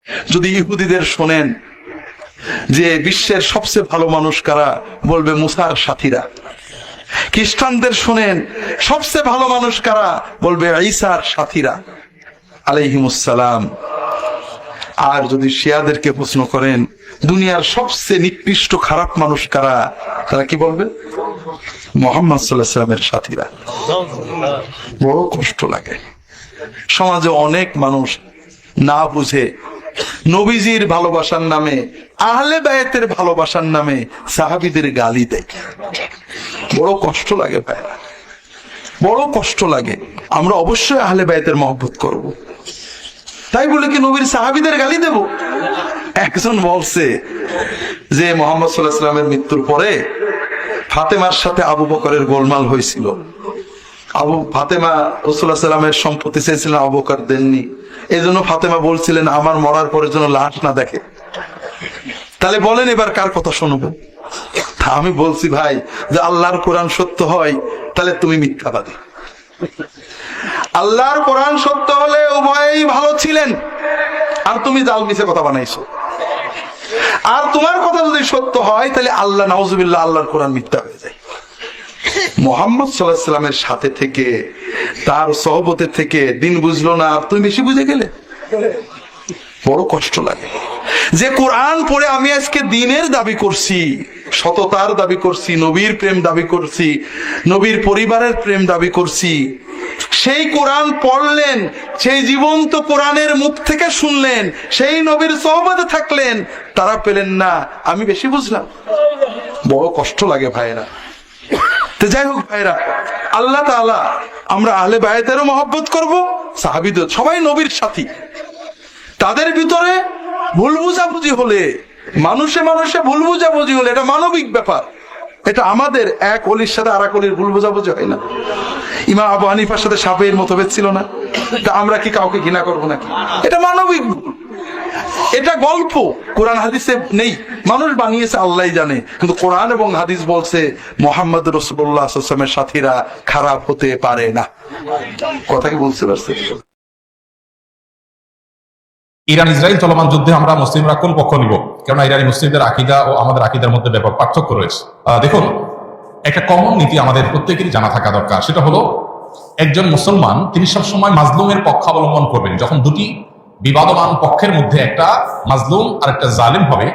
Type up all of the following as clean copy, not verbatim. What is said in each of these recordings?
যদি ইহুদিদের শোনেন যে বিশ্বের সবচেয়ে ভালো মানুষ কারা, বলবে মুসার সাথীরা। খ্রিস্টানদের শোনেন সবচেয়ে ভালো মানুষ কারা, বলবে ঈসার সাথীরা আলাইহিমুসসালাম। আর যদি শিয়াদেরকে প্রশ্ন করেন দুনিয়ার সবচেয়ে নিকৃষ্ট খারাপ মানুষ কারা, তারা কি বলবে? মুহাম্মদ সাল্লাল্লাহু আলাইহি ওয়াসাল্লামের সাথীরা। বড় কষ্ট লাগে। সমাজে অনেক মানুষ না বুঝে নবীজির ভালোবাসার নামে, আহলে বায়াতের ভালোবাসার নামে সাহাবীদের গালি দেয়। বড় কষ্ট লাগে ভাই, বড় কষ্ট লাগে। আমরা অবশ্যই আহলে বায়াতের মহব্বত করব, তাই বলে কি নবীর সাহাবীদের গালি দেব? একজন বলছে যে মুহাম্মদ সাল্লাল্লাহু আলাইহি ওয়াসাল্লামের মৃত্যুর পরে ফাতেমার সাথে আবু বকরের গোলমাল হয়েছিল। ফাতেমা রাসূলুল্লাহ সাল্লাল্লাহু আলাইহি ওয়াসাল্লামের সম্পত্তি চেয়েছিলেন, আবু বকর দেননি। এই জন্য ফাতেমা বলছিলেন আমার মরার পরে যেন লাশ না দেখে। তাহলে বলেন এবার কার কথা শুনবো? আমি বলছি ভাই, যে আল্লাহর কোরআন সত্য হয় তাহলে তুমি মিথ্যাবাদী। আল্লাহর কোরআন সত্য হলে উভয়ই ভালো ছিলেন, আর তুমি জাল মিছে কথা বানাইছো। আর তোমার কথা যদি সত্য হয় তাহলে আল্লাহ নাউজুবিল্লাহ, আল্লাহর কোরআন মিথ্যা হয়ে যায়। মুহাম্মদ সাল্লাল্লাহু আলাইহি ওয়াসাল্লামের সাথে থেকে, তার সহবতে থেকে দিন বুঝলো না, তুমি বেশি বুঝে গেলে। বড় কষ্ট লাগে যে কোরআন পড়ে আমি আজকে দিনের দাবি করছি, সততার দাবি করছি, নবীর প্রেম দাবি করছি, নবীর পরিবারের প্রেম দাবি করছি। সেই কোরআন পড়লেন, সেই জীবন্ত কোরআনের মুখ থেকে শুনলেন, সেই নবীর সহবতে থাকলেন, তারা পেলেন না, আমি বেশি বুঝলাম। বড় কষ্ট লাগে ভাইরা। তো যাই হোক ভাইরা, আল্লাহ তাআলা, আমরা আহলে বায়াতেরও মহব্বত করব, সাহাবীদের, সবাই নবীর সাথী। তাদের ভিতরে ভুল বুঝাবুঝি হলে, মানুষে মানুষে ভুল বুঝাবুঝি হলে, এটা মানবিক ব্যাপার। এটা আমাদের এক অলির সাথে আর এক অলির ভুল বুঝাবুঝি হয় না। ইমাম আবু হানিফার সাথে সাফের মতভেদ ছিল না, আমরা কি কাউকে ঘৃণা করবো নাকি? এটা মানবিক ভুল, এটা গল্প, কোরআন হাদিসে নেই, মানুষ বানিয়েছে, আল্লাহ জানে। কিন্তু কোরআন এবং হাদিস বলছে মুহাম্মদ রাসূলুল্লাহ সাল্লাল্লাহু আলাইহি ওয়াসাল্লামের সাথীরা খারাপ হতে পারে না। কথা কি বলতে পারছে? ইরান ইসরায়েল চলমান যুদ্ধে আমরা মুসলিমরা কোন পক্ষ নিব? কেননা ইরানি মুসলিমদের আকীদা ও আমাদের আকীদার মধ্যে ব্যাপক পার্থক্য রয়েছে। দেখুন, একটা কমন নীতি আমাদের প্রত্যেকেরই জানা থাকা দরকার। সেটা হলো, একজন মুসলমান তিনি সবসময় মাজলুমের পক্ষ অবলম্বন করবেন। যখন দুটি বিবাদমান পক্ষের মধ্যে একটা মাজলুম আর একটা জালিম হবে,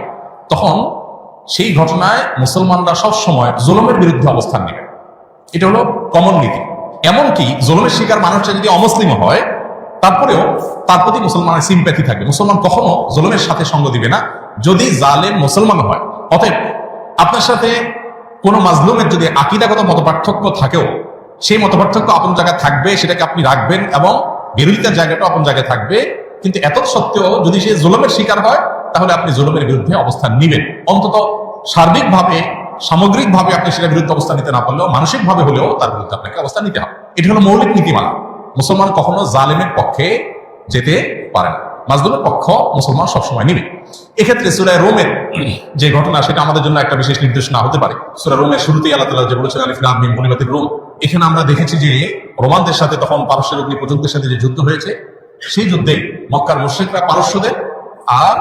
তখন সেই ঘটনায় মুসলমানরা সবসময় জুলুমের বিরুদ্ধে অবস্থান নেবে। এটা হলো কমন নীতি। এমনকি জুলুমের শিকার মানুষটা যদি অমুসলিম হয়, তারপরেও তার প্রতি মুসলমানের সিম্প্যাথি থাকবে। মুসলমান কখনো জুলুমের সাথে সঙ্গ দিবে না যদি জালেম মুসলমান হয়। অতএব আপনার সাথে কোনো মাজলুমের যদি আকীদাগত মতপার্থক্য থাকেও, সেই মতপার্থক্য আপন জায়গায় থাকবে, সেটাকে আপনি রাখবেন, এবং বিরোধিতার জায়গাটা আপন জায়গায় থাকবে। কিন্তু এত সত্ত্বেও যদি সে জুলুমের শিকার হয়, তাহলে আপনি জুলুমের বিরুদ্ধে অবস্থান নিবেন। অন্তত সার্বিকভাবে, সামগ্রিকভাবে আপনি সেটার বিরুদ্ধে অবস্থান নিতে না পারলেও মানসিকভাবে হলেও তার বিরুদ্ধে আপনাকে অবস্থান নিতে হবে। এটা হলো মৌলিক নীতিমালা। মুসলমান কখনো জালেমের পক্ষে যেতে পারে না, মাজলুমের পক্ষ মুসলমান সবসময় নিবে। এক্ষেত্রে সূরা রোমের যে ঘটনা, সেটা আমাদের জন্য একটা বিশেষ নির্দেশনা হতে পারে। সূরা রোমের শুরুতেই আল্লাহ তাআলা যে বলেছেন আলিফ লাম মিম গুলিবাতির রুম, এখানে আমরা দেখেছি যে রোমানদের সাথে তখন পারস্যের অগ্নিপূজকদের সাথে যে যুদ্ধ হয়েছে, সেই যুদ্ধে মক্কার মুশরিকরা পারস্যদের, আর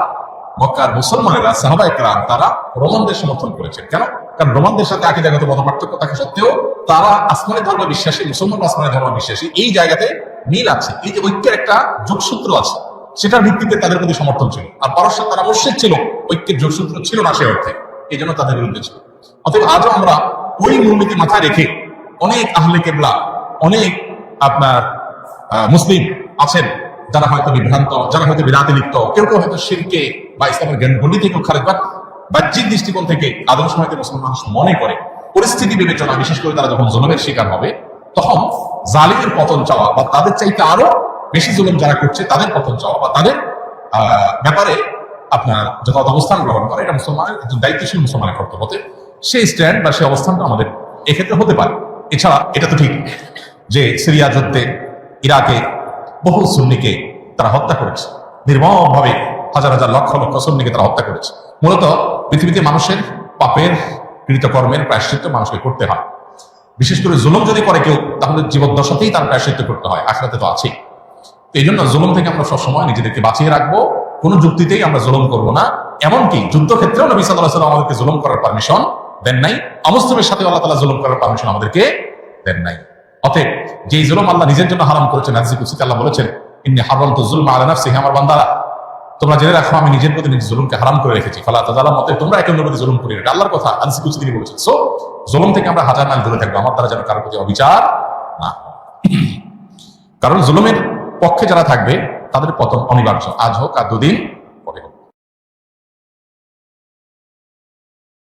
মক্কার মুসলমানেরা সাহাবায়ে কেরাম তারা রোমানদের সমর্থন করেছেন। কেন? কারণ রোমানদের সাথে আকীদাগত মতপার্থক্য থাকা সত্ত্বেও তারা আসমানি ধর্ম বিশ্বাসী, মুসলমান আসমানি ধর্ম বিশ্বাসী। এই জায়গাতে মিল আছে, এই যে ঐক্যের একটা যোগসূত্র আছে, সেটার ভিত্তিতে তাদের প্রতি সমর্থন ছিল। আর পারস্য তারা মুশরিক ছিল, ঐক্যের যোগসূত্র ছিল না সে অর্থে, এই জন্য তাদের বিরুদ্ধে ছিল। অতএব আজও আমরা ওই মূলনীতি মাথায় রেখে অনেক আহলে কেবলা, অনেক আপনার মুসলিম আছেন যারা হয়তো বিভ্রান্ত, যারা হয়তো বিদাতে লিপ্ত, কেউ কেউ হয়তো শিরকে বা ইসলামের জ্ঞানগণ্ডি থেকে খারেজ, বাট বাহ্যিক দৃষ্টিকোণ থেকে আদর্শ সময়তে মুসলমান মানুষ মনে করে পরিস্থিতি বিবেচনা, বিশেষ করে তারা যখন জুলুমের শিকার হবে, তখন জালিমের পতন চাওয়া বা তাদের চাইতে আরো বেশি জুলুম যারা করছে তাদের পতন চাওয়া বা তাদের ব্যাপারে আপনার যথাযথ অবস্থান গ্রহণ করা, এটা মুসলমানের একজন দায়িত্বশীল মুসলমানের কর্তব্য। সেই স্ট্যান্ড বা সেই অবস্থানটা আমাদের এক্ষেত্রে হতে পারে। এছাড়া এটা তো ঠিক যে সিরিয়া যুদ্ধে ইরাকে বহু সুন্নিকে তারা হত্যা করেছে, নির্মমভাবে হাজার হাজার লক্ষ লক্ষ সুন্নিকে তারা হত্যা করেছে। মূলত পৃথিবীতে মানুষের পাপের কৃতকর্মের প্রায়শ্চিত্ত মানুষকে করতে হয়। বিশেষ করে জুলুম যদি করে কেউ, তাহলে জীবদ্দশাতেই তার প্রায়শ্চিত্ত করতে হয়, আখিরাতে তো আছেই। তো এই জন্য জুলুম থেকে আমরা সবসময় নিজেদেরকে বাঁচিয়ে রাখবো কোন যুক্তিতেই আমরা জুলুম করব না। এমনকি যুদ্ধক্ষেত্রেও নবী সাল্লাল্লাহু আলাইহি ওয়াসাল্লাম আমাদেরকে জুলুম করার পারমিশন দেন নাই। অমুসলিমের সাথে আল্লাহ তাআলা জুলুম করার পারমিশন আমাদেরকে দেন নাই। অতএব যেই জুলুম আল্লাহ নিজের জন্য হারাম করেছেন, হাদিসে কুদসিতে আল্লাহ বলেছেন, ইন্নী হারামতু যুলমা আলা নাফসি, হে আমার বান্দারা তোমরা জেনে রাখো আমি নিজের প্রতি নিজের জুলুমকে হারাম করে রেখেছি। ফালা তাযালামু, অতএব তোমরা একে অন্যের প্রতি জুলুম করিও না। এটা আল্লাহর কথা, হাদিসে কুদসি তিনি বলেছেন। সো জুলুম থেকে আমরা হাজার মাইল দূরে থাকবো, আমার দ্বারা যেন কারোর প্রতি অবিচার না হয়। কারণ জুলুমের পক্ষে যারা থাকবে তাদের পতন অনিবার্য, আজ হোক আর দুদিন